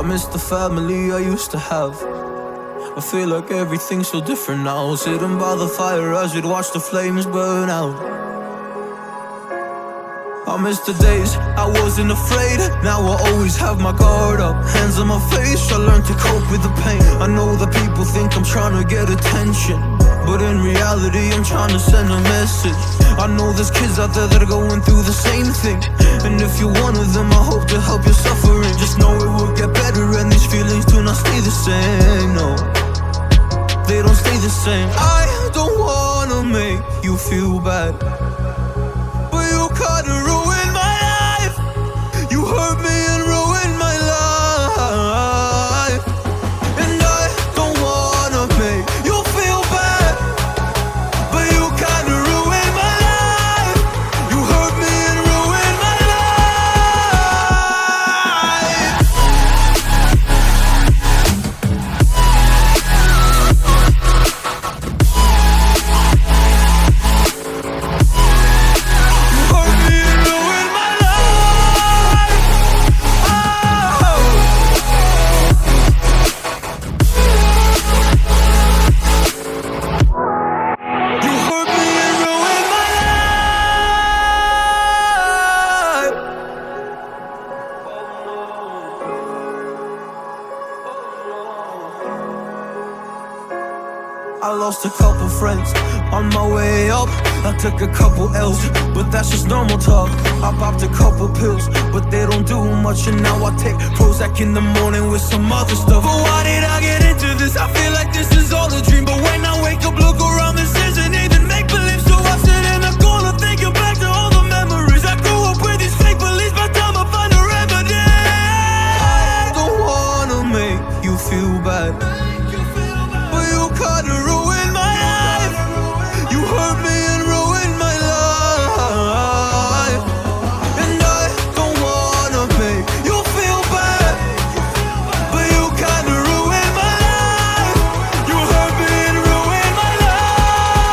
miss the family I used to have. I feel like everything's so different now. Sitting by the fire as we'd watch the flames burn out. I miss the days I wasn't afraid. Now I always have my guard up, hands on my face. I learned to cope with the pain. I know that people think I'm trying to get attention, but in reality I'm trying to send a message. I know there's kids out there that are going through the same thing, and if you're one of them, I hope to help your suffering. Just know it will get better, and these feelings do not stay the same. No, they don't stay the same. I don't wanna make you feel bad, but you kinda ruined my life. You hurt me and ruined my life, and I don't wanna make you feel bad, but you kinda ruined my life. You hurt me and ruined my life. You hurt me and ruined my life. Oh. You hurt me and ruined my life. I lost a couple friends on my way up. I took a couple L's, but that's just normal talk. I popped a couple pills, but they don't do much. And now I take Prozac in the morning with some other stuff. But why did I get into this? I feel like this is all a dream, but when I wake up, look around, this isn't even make-believe. So I sit in a corner thinking back to all the memories. I grew up with these fake beliefs, by the time I find a remedy. I don't wanna make you feel bad, but you kinda ruined my life. You hurt me and ruined my life, and I don't wanna make you feel bad, but you kinda ruined my life. You hurt me and ruined my life.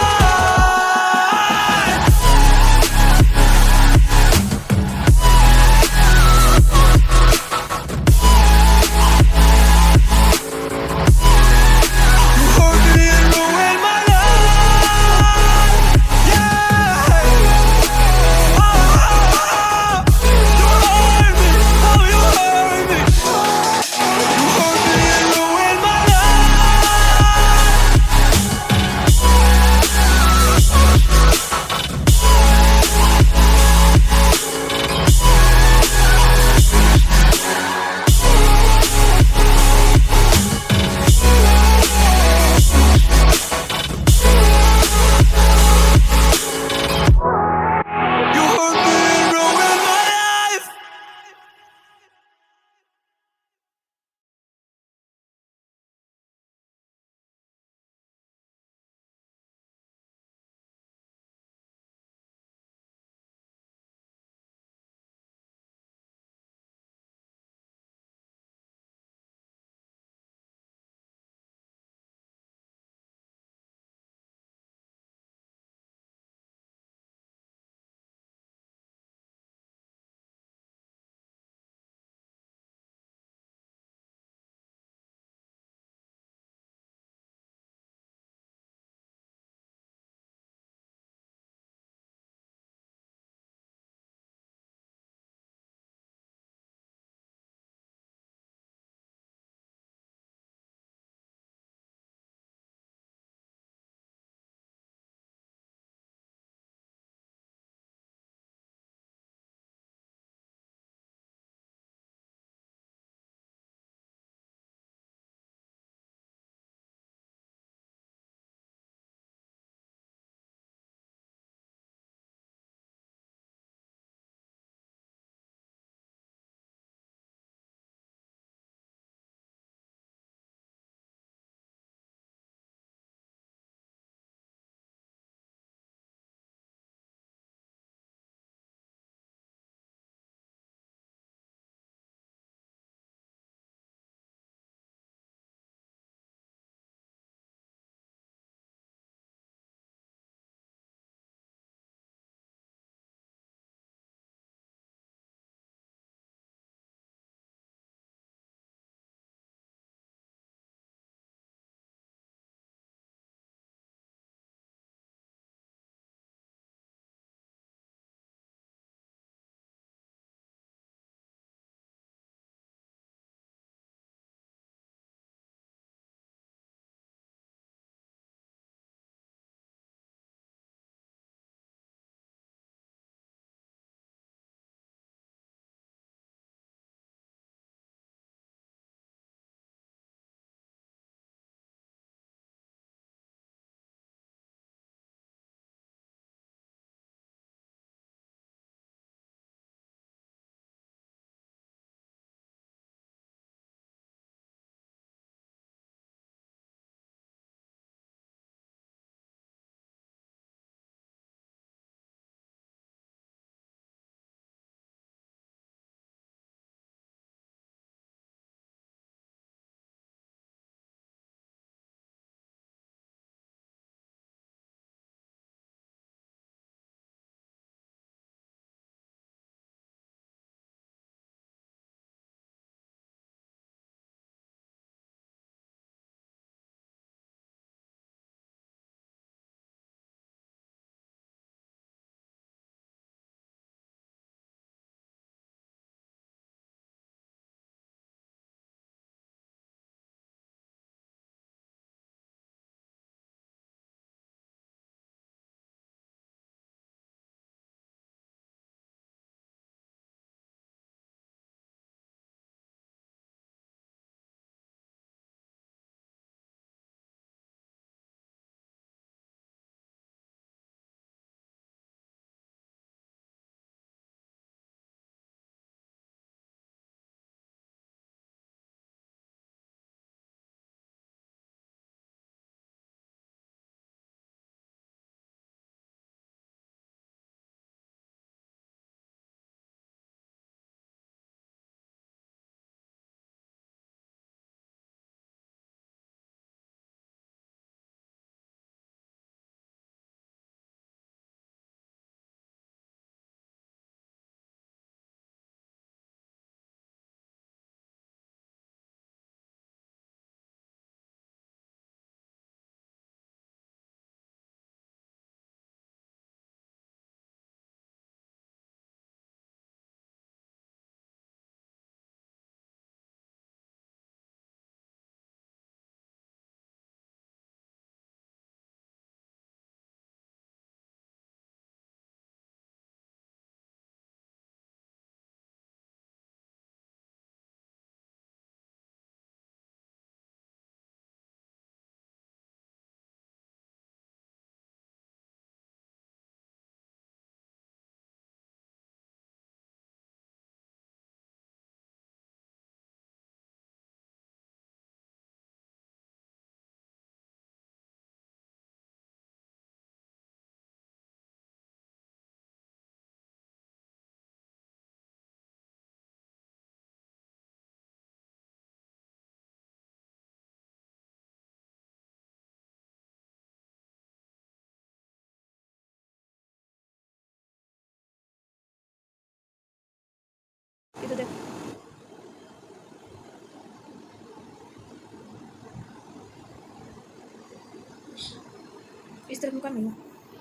terus terang kami ya.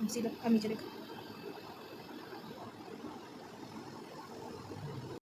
Sila kami jadi.